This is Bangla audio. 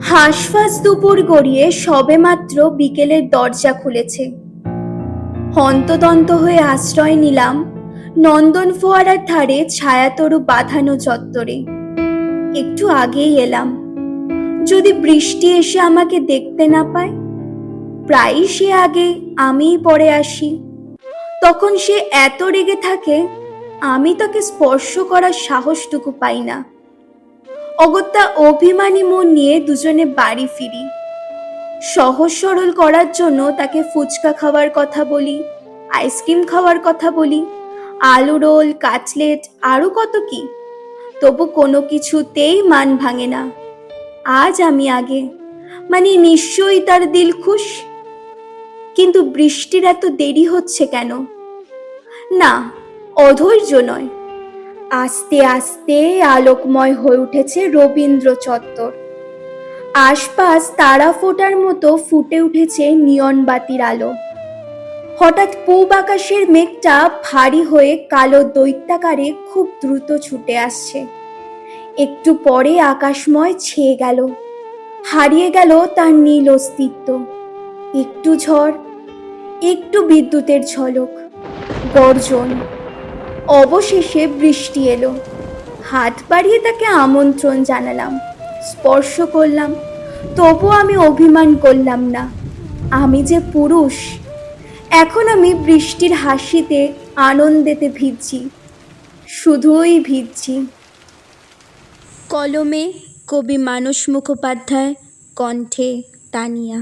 হাঁসফাঁস দুপুর গড়িয়ে সবেমাত্র বিকেলের দরজা খুলেছে। হন্তদন্ত হয়ে আশ্রয় নিলাম নন্দন ফোয়ারার ধারে ছায়াতরু বাঁধানো চত্বরে। একটু আগেই এলাম, যদি বৃষ্টি এসে আমাকে দেখতে না পায়। প্রায়ই সে আগে, আমিই পরে আসি। তখন সে এত রেগে থাকে, আমি তাকে স্পর্শ করার সাহসটুকু পাই না। অগত্যা অভিমানী মন নিয়ে দুজনে বাড়ি ফিরি। সহজ সরল করার জন্য তাকে ফুচকা খাওয়ার কথা বলি, আইসক্রিম খাওয়ার কথা বলি, আলু রোল, কাটলেট, আরো কত কি। তবু কোনো কিছুতেই মান ভাঙে না। আজ আমি আগে, মানে নিশ্চয়ই তার দিল খুশ। কিন্তু বৃষ্টির এত দেরি হচ্ছে কেন? না, অধৈর্য নয়, আস্তে আস্তে আলোকময় হয়ে উঠেছে রবীন্দ্র চত্বর। আশপাশ তারা ফোটার মতো ফুটে উঠেছে নিয়ন বাতির আলো। হঠাৎ পূব আকাশের মেঘটা ভারী হয়ে কালো দৈত্যাকারে খুব দ্রুত ছুটে আসছে। একটু পরে আকাশময় ছেয়ে গেল, হারিয়ে গেল তার নীল অস্তিত্ব। একটু ঝড়, একটু বিদ্যুতের ঝলক, গর্জন, অবশেষে বৃষ্টি এলো। হাত বাড়িয়ে তাকে আমন্ত্রণ জানালাম, স্পর্শ করলাম, তবু আমি অভিমান করলাম না। আমি যে পুরুষ। এখন আমি বৃষ্টির হাসিতে, আনন্দেতে ভিজছি, শুধুই ভিজছি। কলমে কবি মানস মুখোপাধ্যায়, কণ্ঠে তানিয়া।